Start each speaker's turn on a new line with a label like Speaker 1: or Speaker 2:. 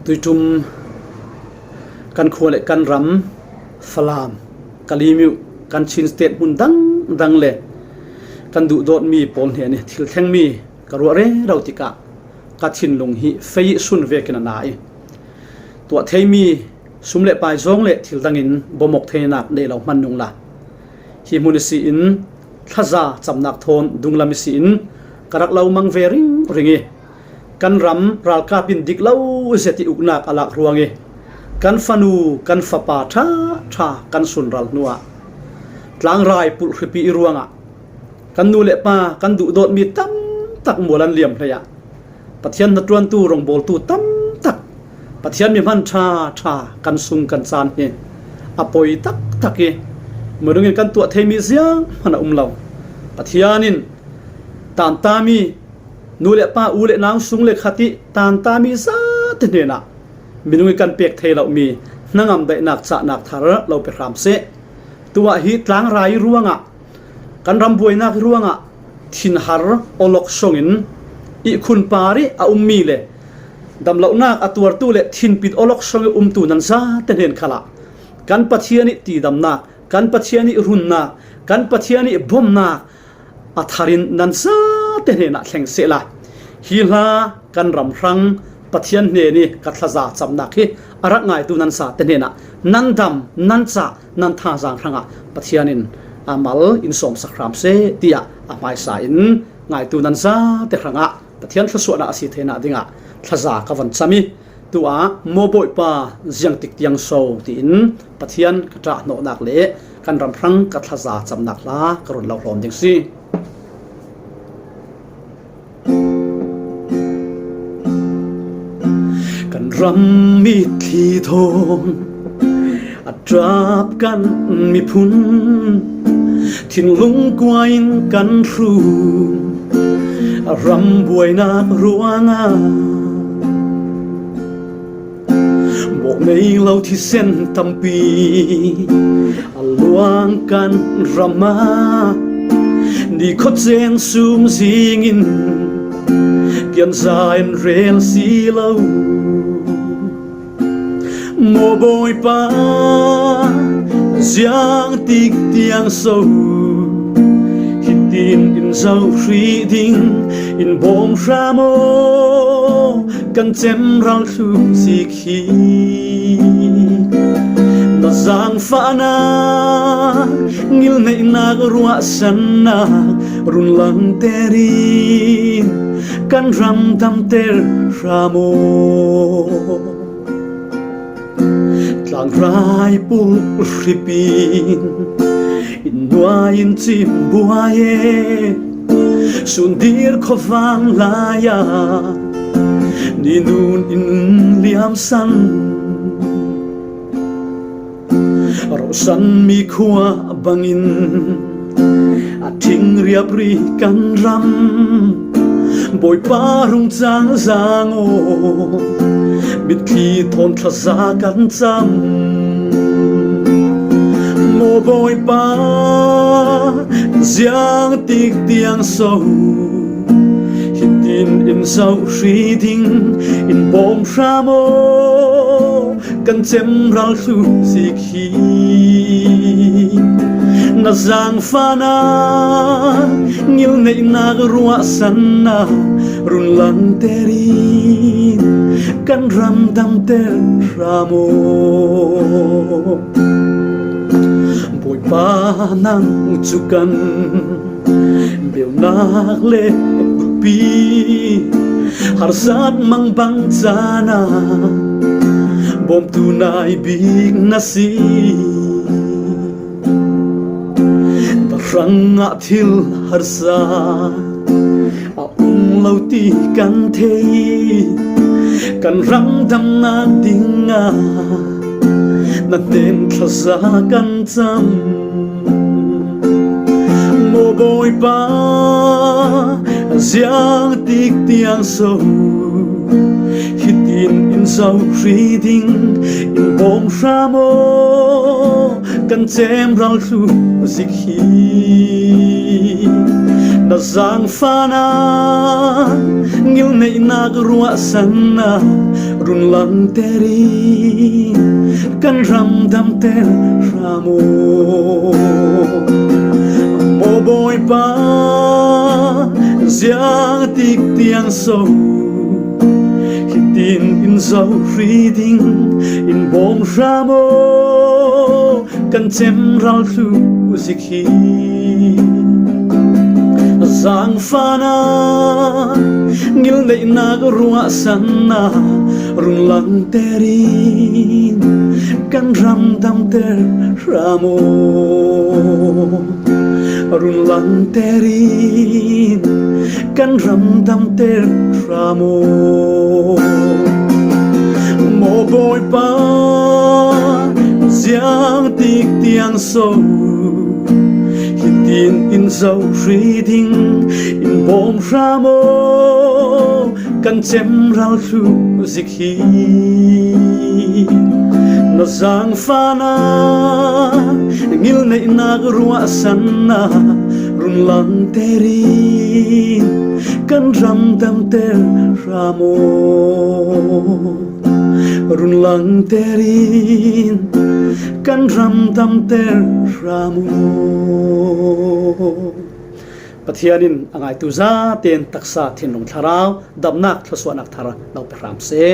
Speaker 1: ตุยจุมกันขวเลกันรำฟลามกะลีมิวกันชินสเตตมุนดังเล่กันดุโดดมีปนเหียนี่ทิลแทงมีกรัวเรเราติกะกัดชินลงหิเฟยสุนเวกินนายตัวเทมีสุมเละปลายซองเละทิลดังอินบ่มกเทนักเดเรามันนุงละฮิมุนิสิอินทะซาจำนักทนดุงลามิสิอินกรักเรามังเวริงกันรำรัลกาปินดิกเราเสติอุกนักอลักรวงกันฟานูกันฟาปาท่ากันสุนรัลนัวหลังรายปุริปีรวงกันนูเละปากันดุโดดมีตั้มตักมัวลันเหลี่ยมเลยปัทยันนัดรวนตูรงโบลตูตั้มตักปัทยันมีมันชากันซุงกันซานเฮอปอยตักเมื่อเรื่องกันตัวเทมีเสียงมันเราปัทยานินตานตามีนูเละป้าอูเละนางสุงเละขติตานตามีซาติเนนะมีนุยกันเปียกเทเรามีนั่งอำได้นักจะนักทาระเราไปรำเสตัวฮิตล้างรายร่วงกันรำบวยนักร่วงทินหารอลกชงินอีคุณปาริอามีเลดำเหล่านักตัวตู้เละทินปิดอลกชงตูนันซาเตเนนขละกันปัทยานิตีดำนักกันปัทยานิรุนนักกันปัทยานิบ่มนักอัธารินนันซาเตเนนะแข่งเสละฮิลากันรำรังปัทยันเนนี่กัตลาซาจำนักฮิอารักไงตูนันซาเตเนนะนันดำนันซานันท่าจางรังปัทยันินอามัลอินสมสักครามเสตียอาไมสาอินไงตูนันซาเตรังปัทยันทศวรรษอาศิเทนะดิ่งทศากวันซามิตัวโมบอยปายังติกยังโซตินปัทยันกระจาโนนักเละกันรำรังกัตลาซาจำนักละกรุณเราหลอมยังซีกันรำมีทีโทนอัตราบกันมีพุนทิ้งลุงกวายกันรูรำบวยนักรัวงาบอกในเราที่เส้นตำปีลวงกันรำมาดีขดเจนซูมสิงินเกียนใจเรียนสีเหล่าโมบอยปายังติกเตียงโซฮิตินอินเจ้าฟรีดิงอินบงรามโอกันเจมรัลทุสิขีนาจังฟานางิลในนักรัวสันนารุนลังเตรีกันรำดำเตรรามโอหลังรายปุริปีนอินวายินจิมบัวเยสุนดีร์ขฟังลายานีนูนอินเลียมสันเราสันมีขัวบังอินอาทิงเรียบรีกันรำบอยปารุงจางจางโอมิดขีทนทศากันจำโมบอยปายังติกเตียงโซฮิตินอินเจ้ารีดิงอินบอมรามโอกันเจมรัลสุสิขีนาจังฟานางิลในนักรัวสันนารุนลังเตรีกันรำดำเตรามโมบอยปานังจุกันเบลนักเล็กปีหาสัตมังบังจานาบอมตูนายบิกนาซีรังอาทิลหาสาอาเลาตีกันเทกันรังดำนาดิงนันเด่นทศากันจำโมบอยปายังติกเตียงโซฮิตินอินเจ้ารีดิงอินบอมรามโอ กันเจมรัลทูสิขีna zang fana ngil nei nak ruwa sanna run lang teri kan ram dam ter ramo mo boy pa ziang tik tiang so hitin in zo reading in bom ramo kan chem ral thu zikhi zang fana ngil nei nak ruwa sanna run lang terin kan ram dam ter ramo run lang terin kan ram dam ter ramo mo boy pa ziang tik tiang so hitin in zo reading in bom ramo kan chem ral thu zikhi na zang fana ngil nei nak ruwa sanna run lang terin kan ram dam ter ramo run lang terin kan ram dam ter ramo pathianin angai tu za ten taksa thin long tharau damnak thlaswa nak thara nau pe ram se